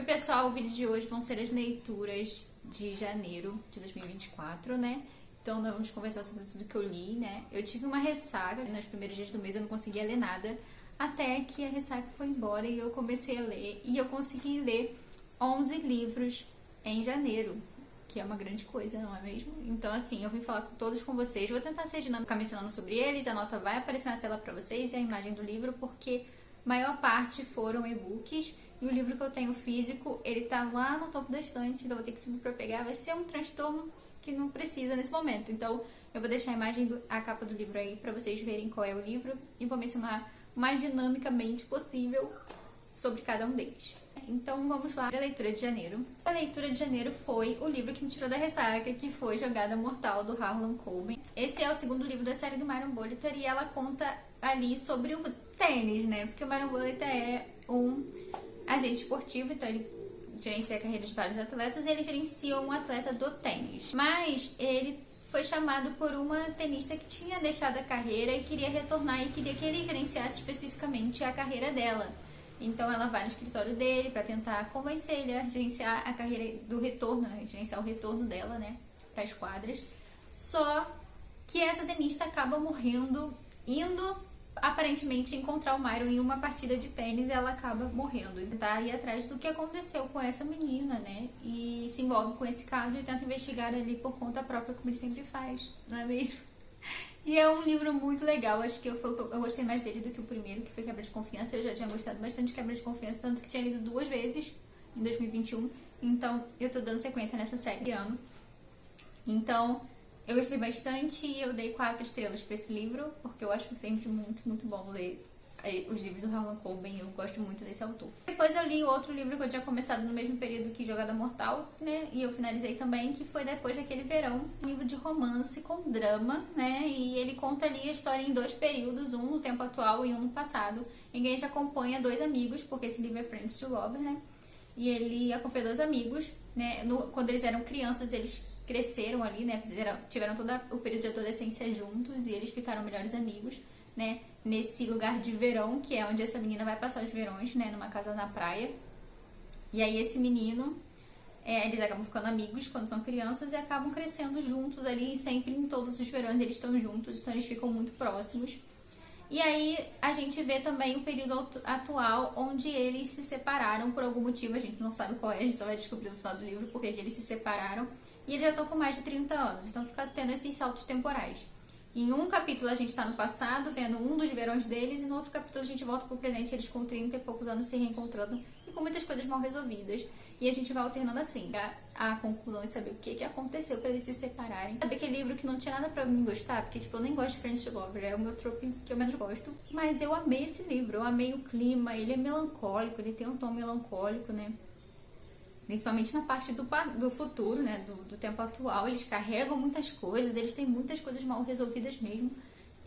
Oi pessoal, o vídeo de hoje vão ser as leituras de janeiro de 2024, né? Então nós vamos conversar sobre tudo que eu li, né? Eu tive uma ressaca, nos primeiros dias do mês eu não conseguia ler nada, até que a ressaca foi embora e eu comecei a ler. E eu consegui ler 11 livros em janeiro, que é uma grande coisa, não é mesmo? Então assim, eu vim falar com todos com vocês, vou tentar ser dinâmica mencionando sobre eles, a nota vai aparecer na tela pra vocês e a imagem do livro, porque maior parte foram e-books. E o livro que eu tenho físico, ele tá lá no topo da estante, então eu vou ter que subir pra pegar. Vai ser um transtorno que não precisa nesse momento. Então eu vou deixar a imagem, a capa do livro aí pra vocês verem qual é o livro. E vou mencionar o mais dinamicamente possível sobre cada um deles. Então vamos lá, a leitura de janeiro. A leitura de janeiro foi o livro que me tirou da ressaca, que foi Jogada Mortal, do Harlan Coben. Esse é o segundo livro da série do Myron Bollitter e ela conta ali sobre o tênis, né? Porque o Myron Bollitter é um agente esportivo, então ele gerencia a carreira de vários atletas e ele gerencia um atleta do tênis. Mas ele foi chamado por uma tenista que tinha deixado a carreira e queria retornar e queria que ele gerenciasse especificamente a carreira dela. Então ela vai no escritório dele para tentar convencer ele a gerenciar a carreira do retorno, né? Gerenciar o retorno dela, né, para as quadras. Só que essa tenista acaba morrendo indo aparentemente encontrar o Myron em uma partida de tênis e ela acaba morrendo. Ele tá aí atrás do que aconteceu com essa menina, né? E se envolve com esse caso e tenta investigar ali por conta própria, como ele sempre faz, não é mesmo? E é um livro muito legal, acho que eu gostei mais dele do que o primeiro, que foi Quebra de Confiança. Eu já tinha gostado bastante de Quebra de Confiança, tanto que tinha lido 2 vezes em 2021. Então eu tô dando sequência nessa série de ano. Então eu gostei bastante e eu dei 4 estrelas para esse livro, porque eu acho sempre muito, muito bom ler os livros do Harlan Coben, eu gosto muito desse autor. Depois eu li outro livro que eu tinha começado no mesmo período que Jogada Mortal, né, e eu finalizei também, que foi Depois daquele Verão, um livro de romance com drama, né, e ele conta ali a história em 2 períodos, um no tempo atual e um no passado, em que a gente acompanha 2 amigos, porque esse livro é Friends to Lovers, né, e ele acompanha 2 amigos, né, quando eles eram crianças eles cresceram ali, né, tiveram todo o período de adolescência juntos e eles ficaram melhores amigos, né, nesse lugar de verão, que é onde essa menina vai passar os verões, né, numa casa na praia. E aí esse menino, eles acabam ficando amigos quando são crianças e acabam crescendo juntos ali, sempre em todos os verões eles estão juntos, então eles ficam muito próximos. E aí a gente vê também o período atual, onde eles se separaram por algum motivo, a gente não sabe qual é, a gente só vai descobrir no final do livro porque eles se separaram. E eles já estão com mais de 30 anos, então fica tendo esses saltos temporais. Em um capítulo a gente está no passado, vendo um dos verões deles, e no outro capítulo a gente volta pro presente, eles com 30 e poucos anos se reencontrando e com muitas coisas mal resolvidas. E a gente vai alternando assim, a conclusão e saber o que aconteceu para eles se separarem. Sabe aquele livro que não tinha nada pra mim gostar? Porque, tipo, eu nem gosto de Friends to Lovers, é o meu trope que eu menos gosto. Mas eu amei esse livro, eu amei o clima, ele é melancólico, ele tem um tom melancólico, né? Principalmente na parte do futuro, né, do tempo atual, eles carregam muitas coisas, eles têm muitas coisas mal resolvidas mesmo.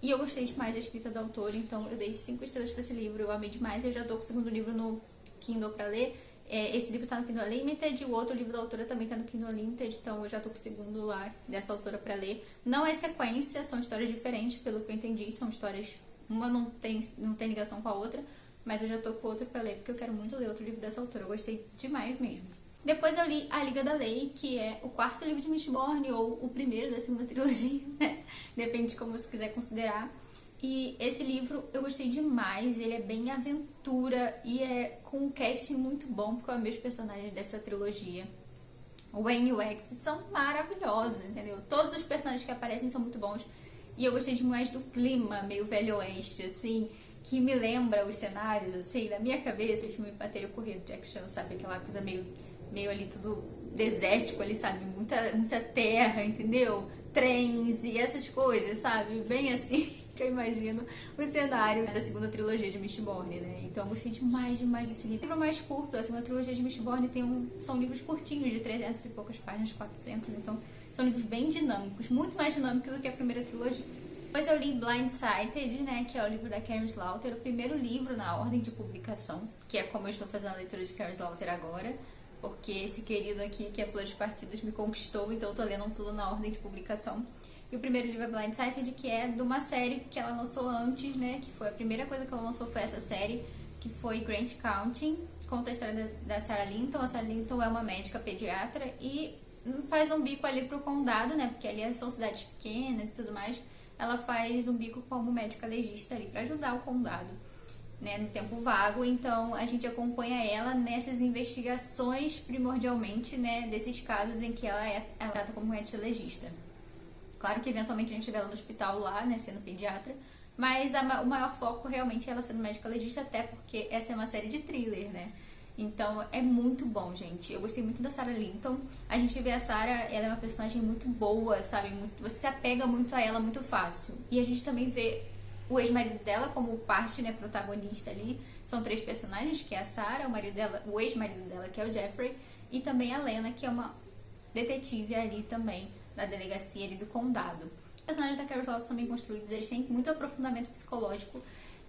E eu gostei demais da escrita do autor, então eu dei 5 estrelas para esse livro, eu amei demais. Eu já tô com o segundo livro no Kindle para ler. Esse livro tá no Kindle Unlimited, e o outro livro da autora também tá no Kindle Unlimited, então eu já tô com o segundo lá dessa autora para ler. Não é sequência, são histórias diferentes, pelo que eu entendi, são histórias, uma não tem ligação com a outra, mas eu já tô com outra para ler, porque eu quero muito ler outro livro dessa autora, eu gostei demais mesmo. Depois eu li A Liga da Lei, que é o 4º livro de Mistborn, ou o primeiro da segunda trilogia, né? Depende de como você quiser considerar. E esse livro eu gostei demais, ele é bem aventura e é com um cast muito bom, porque são meus personagens dessa trilogia. O Wayne e o X são maravilhosos, entendeu? Todos os personagens que aparecem são muito bons. E eu gostei demais do clima meio velho oeste, assim, que me lembra os cenários, assim, na minha cabeça. O filme Bater o Correio de Jack Chan, sabe? Aquela coisa meio ali tudo desértico ali, sabe? Muita terra, entendeu? Trens e essas coisas, sabe? Bem assim que eu imagino o cenário da segunda trilogia de Mistborn, né? Então eu gostei demais desse livro. O livro mais curto, a segunda trilogia de Mistborn são livros curtinhos, de 300 e poucas páginas, 400, então são livros bem dinâmicos, muito mais dinâmicos do que a primeira trilogia. Depois eu li Blindsided, né, que é o livro da Karen Slaughter, o primeiro livro na ordem de publicação, que é como eu estou fazendo a leitura de Karen Slaughter agora, porque esse querido aqui, que é Flor de Partidas, me conquistou, então eu tô lendo tudo na ordem de publicação. E o primeiro livro é Blindsided, que é de uma série que ela lançou antes, né, que foi a primeira coisa que ela lançou foi essa série, que foi Grant County, conta a história da Sarah Linton. A Sarah Linton é uma médica pediatra e faz um bico ali pro condado, né? Porque ali são cidades pequenas e tudo mais. Ela faz um bico como médica legista ali para ajudar o condado, né, no tempo vago. Então a gente acompanha ela nessas investigações primordialmente, né, desses casos em que ela trata como médica legista. Claro que eventualmente a gente vê ela no hospital lá, né, sendo pediatra, mas o maior foco realmente é ela sendo médica legista, até porque essa é uma série de thriller, né? Então é muito bom, gente. Eu gostei muito da Sarah Linton. A gente vê a Sarah, ela é uma personagem muito boa, sabe? Você se apega muito a ela muito fácil. E a gente também vê o ex-marido dela como parte, né, protagonista ali. São 3 personagens, que é a Sarah, o ex-marido dela, que é o Jeffrey, e também a Lena, que é uma detetive ali também, da delegacia ali do condado. Os personagens da Carrie Sloth são bem construídos, eles têm muito aprofundamento psicológico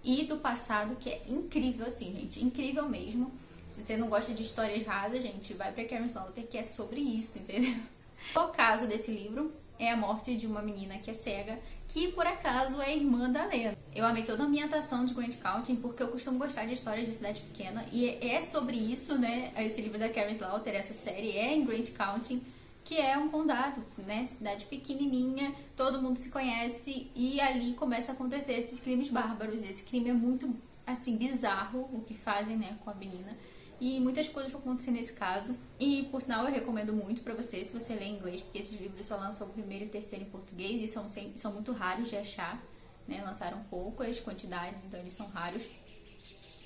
e do passado, que é incrível, assim, gente, incrível mesmo. Se você não gosta de histórias rasas, gente, vai pra Karen Slaughter, que é sobre isso, entendeu? O caso desse livro é a morte de uma menina que é cega, que por acaso é irmã da Lena. Eu amei toda a ambientação de Grant County, porque eu costumo gostar de histórias de cidade pequena, e é sobre isso, né? Esse livro da Karen Slaughter, essa série, é em Grant County, que é um condado, né? Cidade pequenininha, todo mundo se conhece, e ali começa a acontecer esses crimes bárbaros. Esse crime é muito, assim, bizarro, o que fazem, né, com a menina. E muitas coisas vão acontecer nesse caso. E, por sinal, eu recomendo muito pra você, se você lê inglês, porque esses livros só lançam o primeiro e terceiro em português e são muito raros de achar, né? Lançaram poucas quantidades, então eles são raros.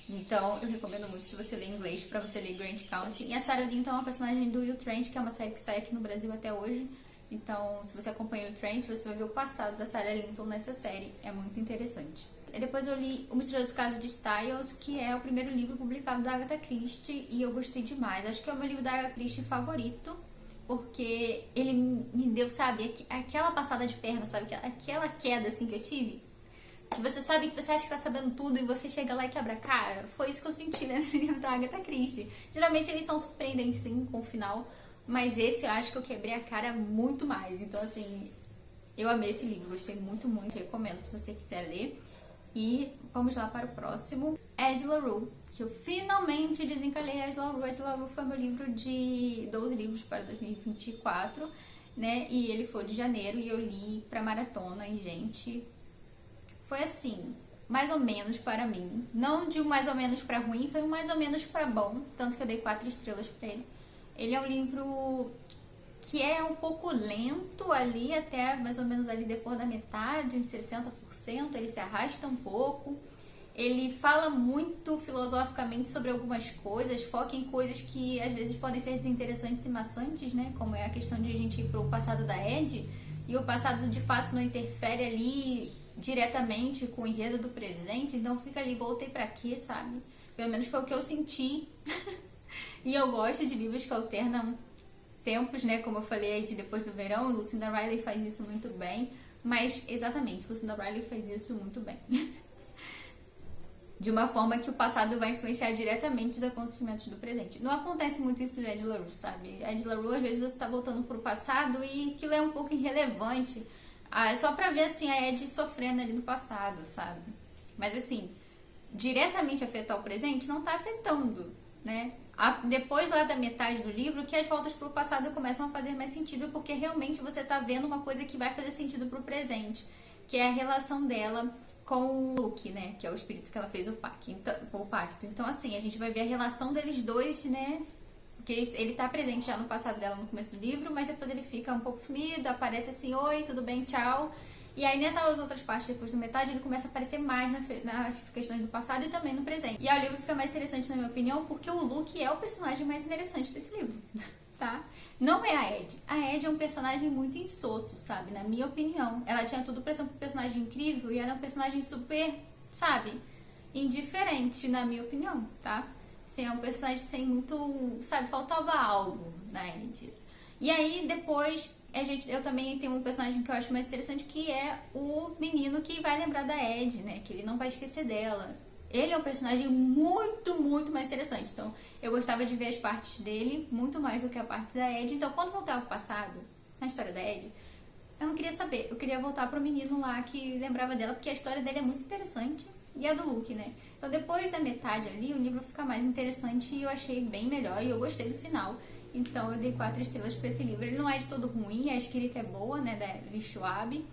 Então, eu recomendo muito se você lê inglês, pra você ler Grant County. E a Sarah Linton é uma personagem do Will Trent, que é uma série que sai aqui no Brasil até hoje. Então, se você acompanha o Trent, você vai ver o passado da Sarah Linton nessa série. É muito interessante. Depois eu li O Misterioso Caso de Styles, que é o primeiro livro publicado da Agatha Christie, e eu gostei demais. Acho que é o meu livro da Agatha Christie favorito, porque ele me deu, sabe, aquela passada de perna, sabe, aquela queda assim que eu tive, que você sabe que você acha que tá sabendo tudo e você chega lá e quebra a cara. Foi isso que eu senti nesse livro da Agatha Christie. Geralmente eles são surpreendentes sim com o final, mas esse eu acho que eu quebrei a cara muito mais. Então assim, eu amei esse livro, gostei muito, muito, recomendo se você quiser ler. E vamos lá para o próximo, Ed La Rue, que eu finalmente desencalhei Ed La Rue. Ed La Rue foi meu livro de 12 livros para 2024, né? E ele foi de janeiro e eu li pra maratona e, gente, foi assim, mais ou menos para mim. Não de um mais ou menos pra ruim, foi um mais ou menos pra bom, tanto que eu dei 4 estrelas pra ele. Ele é um livro que é um pouco lento ali, até mais ou menos ali depois da metade, uns 60%, ele se arrasta um pouco. Ele fala muito filosoficamente sobre algumas coisas, foca em coisas que às vezes podem ser desinteressantes e maçantes, né? Como é a questão de a gente ir pro passado da Ed, e o passado de fato não interfere ali diretamente com o enredo do presente, então fica ali, voltei pra quê, sabe? Pelo menos foi o que eu senti. E eu gosto de livros que alternam tempos, né, como eu falei aí de Depois do Verão. Lucinda Riley faz isso muito bem, mas exatamente, Lucinda Riley faz isso muito bem. De uma forma que o passado vai influenciar diretamente os acontecimentos do presente. Não acontece muito isso de Ed La Rue, sabe? Ed La Rue, às vezes você tá voltando pro passado e aquilo é um pouco irrelevante, só pra ver, assim, a Ed sofrendo ali no passado, sabe? Mas, assim, diretamente afetar o presente não tá afetando, né? Depois lá da metade do livro, que as voltas pro passado começam a fazer mais sentido, porque realmente você tá vendo uma coisa que vai fazer sentido pro presente, que é a relação dela com o Luke, né, que é o espírito que ela fez o pacto. Então, assim, a gente vai ver a relação deles dois, né, porque ele tá presente já no passado dela no começo do livro, mas depois ele fica um pouco sumido, aparece assim, oi, tudo bem, tchau. E aí nessas outras partes, depois da metade, ele começa a aparecer mais nas questões do passado e também no presente. E aí o livro fica mais interessante, na minha opinião, porque o Luke é o personagem mais interessante desse livro, tá? Não é a Ed. A Ed é um personagem muito insosso, sabe? Na minha opinião. Ela tinha tudo pra ser um personagem incrível e era um personagem super, sabe? Indiferente, na minha opinião, tá? Assim, é um personagem sem muito, sabe? Faltava algo na Ed. E aí, depois, eu também tenho um personagem que eu acho mais interessante, que é o menino que vai lembrar da Ed, né? Que ele não vai esquecer dela. Ele é um personagem muito, muito mais interessante. Então, eu gostava de ver as partes dele muito mais do que a parte da Ed. Então, quando voltava pro passado, na história da Ed, eu não queria saber. Eu queria voltar pro menino lá que lembrava dela, porque a história dele é muito interessante. E a do Luke, né? Então depois da metade ali, o livro fica mais interessante e eu achei bem melhor e eu gostei do final. Então eu dei 4 estrelas para esse livro. Ele não é de todo ruim, a escrita é boa, né, da Evelyn Schwab.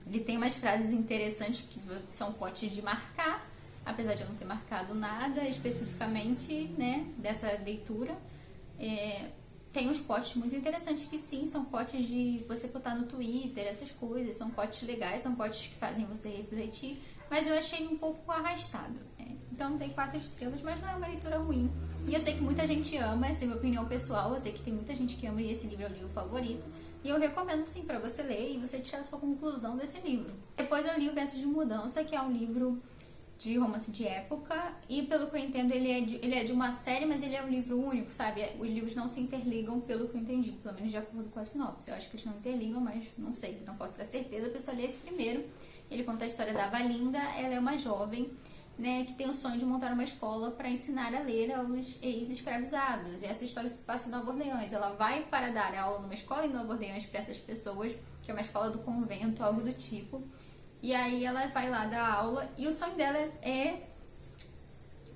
Ele tem umas frases interessantes que são potes de marcar, apesar de eu não ter marcado nada especificamente, né, dessa leitura. Tem uns potes muito interessantes que sim, são potes de você botar no Twitter, essas coisas, são potes legais, são potes que fazem você refletir, mas eu achei um pouco arrastado, né? Então tem 4 estrelas, mas não é uma leitura ruim. E eu sei que muita gente ama, essa é a minha opinião pessoal, eu sei que tem muita gente que ama e esse livro é o livro favorito. E eu recomendo sim para você ler e você tirar a sua conclusão desse livro. Depois eu li O Vento de Mudança, que é um livro de romance de época, e pelo que eu entendo ele é de uma série, mas ele é um livro único, sabe? Os livros não se interligam, pelo que eu entendi, pelo menos de acordo com a sinopse. Eu acho que eles não interligam, mas não sei, não posso ter certeza, porque eu só li esse primeiro. Ele conta a história da Valinda. Ela é uma jovem, né, que tem o sonho de montar uma escola para ensinar a ler aos ex-escravizados. E essa história se passa em Nova Orleans. Ela vai para dar aula numa escola em Nova Orleans para essas pessoas, que é uma escola do convento, algo do tipo. E aí ela vai lá dar aula e o sonho dela é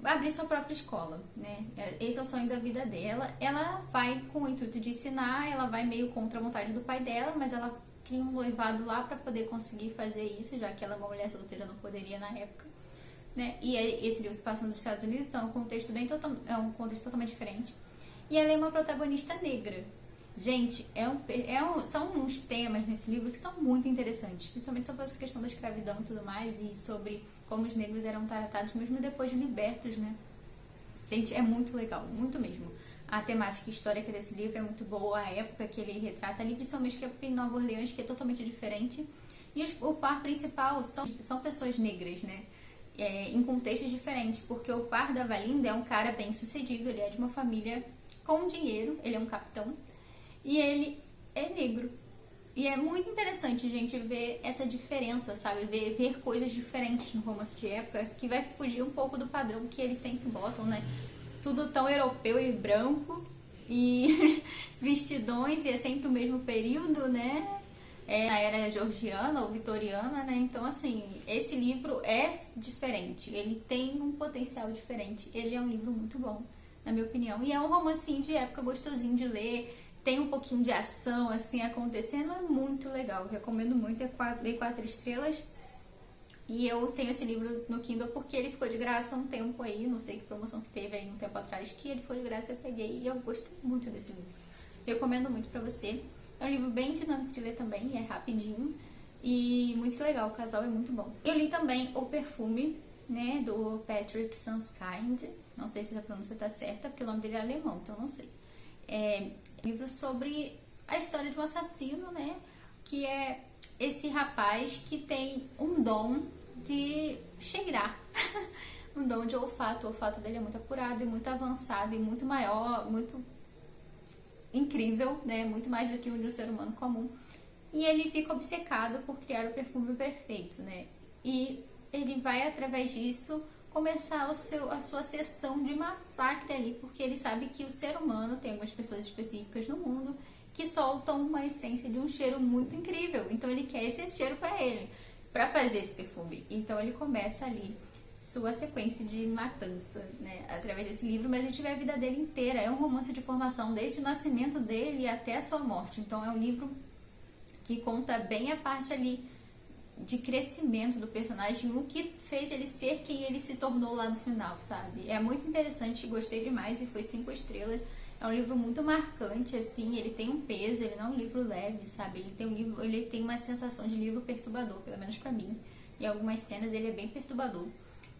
abrir sua própria escola, né? Esse é o sonho da vida dela. Ela vai com o intuito de ensinar, ela vai meio contra a vontade do pai dela, mas ela cria um noivado lá para poder conseguir fazer isso, já que ela é uma mulher solteira, não poderia na época, né? E esse livro se passa nos Estados Unidos, é um contexto totalmente diferente. E ela é uma protagonista negra. Gente, são uns temas nesse livro que são muito interessantes, principalmente sobre essa questão da escravidão e tudo mais, e sobre como os negros eram tratados mesmo depois de libertos, né? Gente, é muito legal, muito mesmo. A temática histórica desse livro é muito boa, a época que ele retrata ali, principalmente que é porque em Nova Orleans, que é totalmente diferente. E o par principal são pessoas negras, né? Em contextos diferentes, porque o par da Valinda é um cara bem sucedido, ele é de uma família com dinheiro, ele é um capitão, e ele é negro. E é muito interessante, gente, ver essa diferença, sabe? Ver coisas diferentes no romance de época, que vai fugir um pouco do padrão que eles sempre botam, né? Tudo tão europeu e branco, e vestidões, e é sempre o mesmo período, né? Na era georgiana ou vitoriana, né? Então, assim, esse livro é diferente, ele tem um potencial diferente. Ele é um livro muito bom, na minha opinião. E é um romancinho de época gostosinho de ler, tem um pouquinho de ação, assim, acontecendo, é muito legal. Recomendo muito, dei 4 estrelas. E eu tenho esse livro no Kindle porque ele ficou de graça um tempo aí, não sei que promoção que teve aí um tempo atrás, que ele ficou de graça, eu peguei e eu gostei muito desse livro. Recomendo muito pra você. É um livro bem dinâmico de ler também, é rapidinho e muito legal, o casal é muito bom. Eu li também O Perfume, né, do Patrick Sunskind, não sei se a pronúncia tá certa, porque o nome dele é alemão, então não sei. É um livro sobre a história de um assassino, né, que é esse rapaz que tem um dom de cheirar, um dom de olfato. O olfato dele é muito apurado e muito avançado e muito maior, muito incrível, né? Muito mais do que o de um ser humano comum. E ele fica obcecado por criar o perfume perfeito, né? E ele vai, através disso, começar a sua sessão de massacre ali, porque ele sabe que o ser humano tem algumas pessoas específicas no mundo que soltam uma essência de um cheiro muito incrível. Então ele quer esse cheiro para ele, para fazer esse perfume. Então ele começa ali sua sequência de matança, né, através desse livro, mas a gente vê a vida dele inteira. É um romance de formação desde o nascimento dele até a sua morte. Então é um livro que conta bem a parte ali de crescimento do personagem, o que fez ele ser quem ele se tornou lá no final, sabe? É muito interessante, gostei demais e foi 5 estrelas. É um livro muito marcante, assim, ele tem um peso, ele não é um livro leve, sabe? Ele tem uma sensação de livro perturbador, pelo menos pra mim. Em algumas cenas ele é bem perturbador.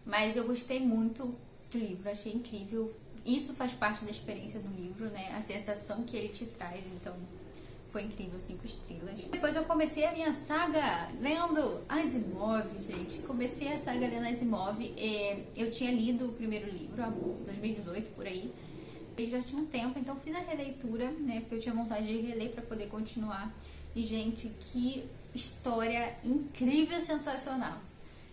Mas eu gostei muito do livro, achei incrível. Isso faz parte da experiência do livro, né? A sensação que ele te traz, então foi incrível, 5 estrelas. Depois eu comecei a minha saga lendo Asimov, gente. Comecei a saga lendo Asimov. Eu tinha lido o primeiro livro, há 2018, por aí. E já tinha um tempo, então fiz a releitura, né? Porque eu tinha vontade de reler para poder continuar. E, gente, que história incrível, sensacional.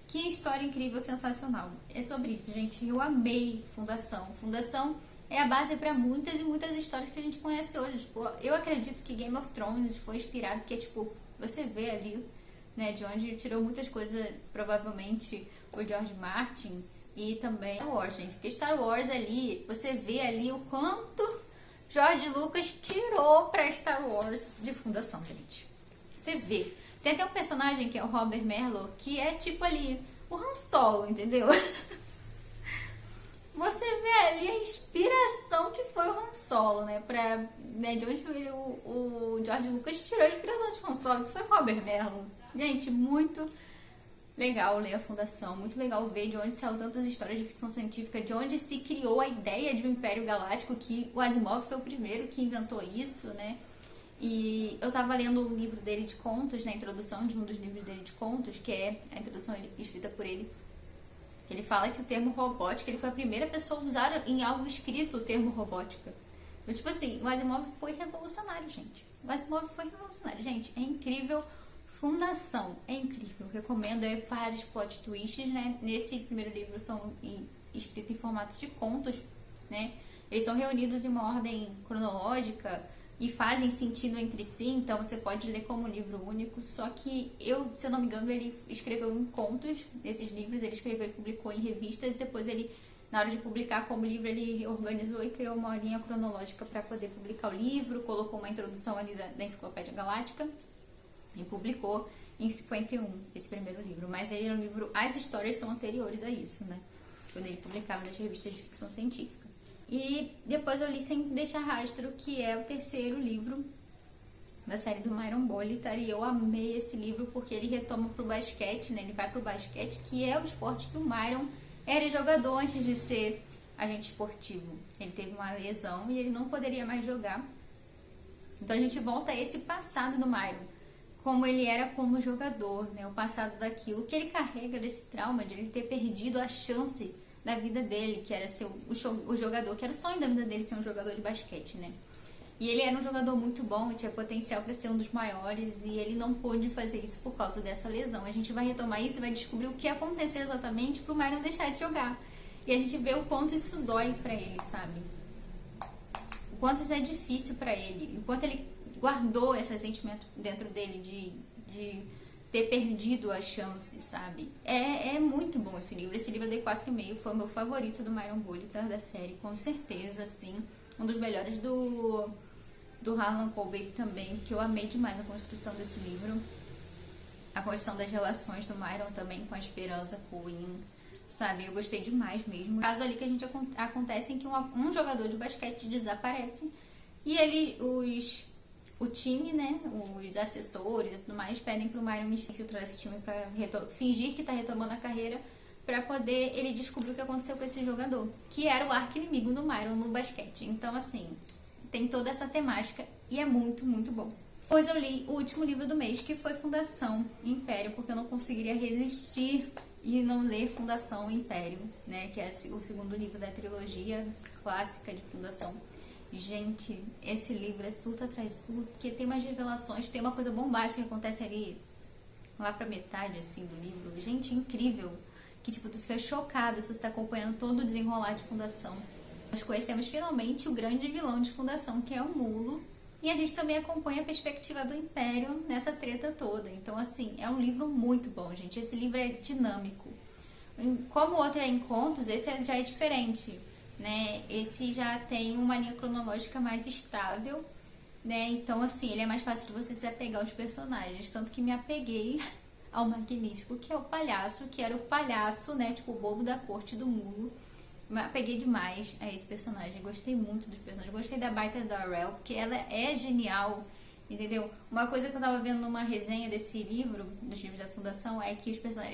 Que história incrível, sensacional. É sobre isso, gente. Eu amei Fundação. Fundação é a base para muitas e muitas histórias que a gente conhece hoje. Tipo, eu acredito que Game of Thrones foi inspirado, porque, tipo, você vê ali, né, de onde tirou muitas coisas, provavelmente, o George Martin, e também Star Wars, gente, porque Star Wars ali, você vê ali o quanto George Lucas tirou pra Star Wars de fundação, gente. Você vê. Tem até um personagem que é o Robert Merlo, que é tipo ali o Han Solo, entendeu? Você vê ali a inspiração que foi o Han Solo, né? De onde o George Lucas tirou a inspiração de Han Solo, que foi o Robert Merlo. Gente, muito legal ler a Fundação, muito legal ver de onde saiu tantas histórias de ficção científica, de onde se criou a ideia de um Império Galáctico, que o Asimov foi o primeiro que inventou isso, né? E eu tava lendo um livro dele de contos, na introdução de um dos livros dele de contos, que é a introdução escrita por ele. Ele fala que o termo robótica, ele foi a primeira pessoa a usar em algo escrito o termo robótica. Então, tipo assim, o Asimov foi revolucionário, gente. O Asimov foi revolucionário, gente. É incrível. Fundação, é incrível. Recomendo, vários plot twists, né? Nesse primeiro livro são escritos em formato de contos, né? Eles são reunidos em uma ordem cronológica e fazem sentido entre si, então você pode ler como um livro único, só que se eu não me engano, ele escreveu em contos, esses livros, ele escreveu e publicou em revistas, e depois ele, na hora de publicar como livro, ele organizou e criou uma linha cronológica para poder publicar o livro, colocou uma introdução ali da Enciclopédia Galáctica e publicou em 51 esse primeiro livro, mas ele é um livro, as histórias são anteriores a isso, né? Quando ele publicava nas revistas de ficção científica. E depois eu li Sem Deixar Rastro, que é o terceiro livro da série do Myron Bolitar, e eu amei esse livro porque ele retoma pro basquete, né? Ele vai pro basquete, que é o esporte que o Myron era jogador antes de ser agente esportivo. Ele teve uma lesão e ele não poderia mais jogar. Então a gente volta a esse passado do Myron, como ele era como jogador, né? O passado daquilo que ele carrega desse trauma de ele ter perdido a chance da vida dele, que era ser o jogador, que era o sonho da vida dele ser um jogador de basquete, né? E ele era um jogador muito bom e tinha potencial para ser um dos maiores, e ele não pôde fazer isso por causa dessa lesão. A gente vai retomar isso e vai descobrir o que aconteceu exatamente pro Myron deixar de jogar. E a gente vê o quanto isso dói pra ele, sabe? O quanto isso é difícil pra ele, o quanto ele guardou esse sentimento dentro dele de ter perdido a chance, sabe? É muito bom esse livro. Esse livro eu dei 4,5, foi o meu favorito do Myron Bolitar da série, com certeza, assim. Um dos melhores do Harlan Coben também, que eu amei demais a construção desse livro. A construção das relações do Myron também com a Esperança, com o Ian, sabe? Eu gostei demais mesmo. O caso ali que a gente acontece em que um jogador de basquete desaparece e o time, né, os assessores e tudo mais, pedem pro Myron infiltrar esse time pra fingir que tá retomando a carreira, pra poder ele descobrir o que aconteceu com esse jogador, que era o arqui-inimigo do Myron no basquete. Então, assim, tem toda essa temática e é muito, muito bom. Depois eu li o último livro do mês, que foi Fundação Império, porque eu não conseguiria resistir e não ler Fundação Império, né, que é o segundo livro da trilogia clássica de Fundação. Gente, esse livro é surto atrás de tudo, porque tem umas revelações, tem uma coisa bombástica que acontece ali, lá pra metade, assim, do livro. Gente, incrível, que, tipo, tu fica chocada se você tá acompanhando todo o desenrolar de Fundação. Nós conhecemos finalmente o grande vilão de Fundação, que é o Mulo, e a gente também acompanha a perspectiva do Império nessa treta toda. Então, assim, é um livro muito bom, gente. Esse livro é dinâmico. Como o outro é em contos, esse já é diferente, né? Esse já tem uma linha cronológica mais estável, né? Então, assim, ele é mais fácil de você se apegar aos personagens. Tanto que me apeguei ao Magnífico, que é o palhaço, que era o palhaço, né? Tipo, o bobo da corte do Mulo. Me apeguei demais a esse personagem. Gostei muito dos personagens. Gostei da Baita Darrell, porque ela é genial, entendeu? Uma coisa que eu tava vendo numa resenha desse livro, dos livros da Fundação, é que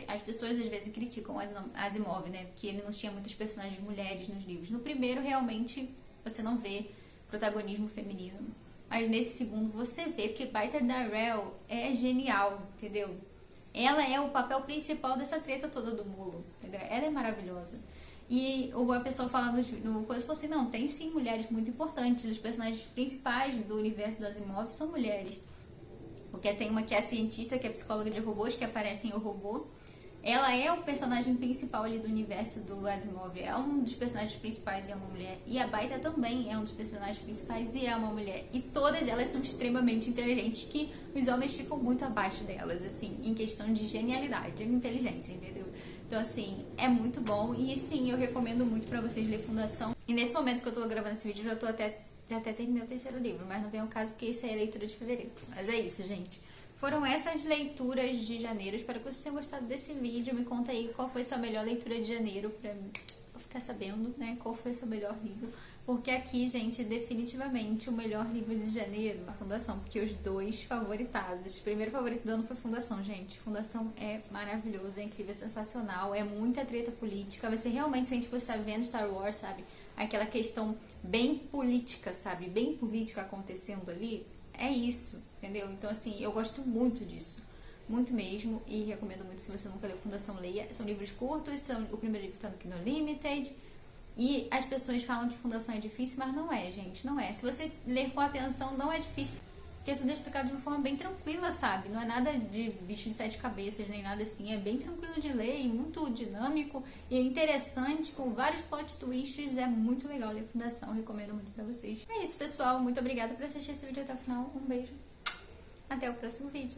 as pessoas às vezes criticam o Asimov, né? Porque ele não tinha muitas personagens mulheres nos livros. No primeiro, realmente, você não vê protagonismo feminino. Mas nesse segundo você vê, porque Baita Darrell é genial, entendeu? Ela é o papel principal dessa treta toda do Mulo, entendeu? Ela é maravilhosa. E a pessoa fala no coisa, falou assim, não, tem sim mulheres muito importantes, os personagens principais do universo do Asimov são mulheres. Porque tem uma que é a cientista, que é psicóloga de robôs, que aparece em O Robô. Ela é o personagem principal ali do universo do Asimov, é um dos personagens principais e é uma mulher. E a Baita também é um dos personagens principais e é uma mulher. E todas elas são extremamente inteligentes, que os homens ficam muito abaixo delas, assim, em questão de genialidade, de inteligência, entendeu? Então, assim, é muito bom. E sim, eu recomendo muito pra vocês ler Fundação. E nesse momento que eu tô gravando esse vídeo, eu já tô até terminei o terceiro livro, mas não vem ao caso porque isso aí é leitura de fevereiro. Mas é isso, gente. Foram essas leituras de janeiro. Espero que vocês tenham gostado desse vídeo. Me conta aí qual foi sua melhor leitura de janeiro pra eu ficar sabendo, né? Qual foi seu melhor livro. Porque aqui, gente, definitivamente o melhor livro de janeiro é a Fundação. Porque os dois favoritados. O primeiro favorito do ano foi Fundação, gente. Fundação é maravilhoso, é incrível, é sensacional. É muita treta política. Vai ser realmente, se a gente você tá vendo Star Wars, sabe? Aquela questão bem política, sabe? Bem política acontecendo ali. É isso, entendeu? Então, assim, eu gosto muito disso. Muito mesmo. E recomendo muito, se você nunca leu Fundação, leia. São livros curtos. O primeiro livro tá no Kindle Unlimited. E as pessoas falam que Fundação é difícil, mas não é, gente. Não é. Se você ler com atenção, não é difícil. Porque tudo é explicado de uma forma bem tranquila, sabe? Não é nada de bicho de sete cabeças, nem nada assim. É bem tranquilo de ler e muito dinâmico e interessante, com vários plot twists. É muito legal ler Fundação. Recomendo muito pra vocês. É isso, pessoal. Muito obrigada por assistir esse vídeo até o final. Um beijo. Até o próximo vídeo.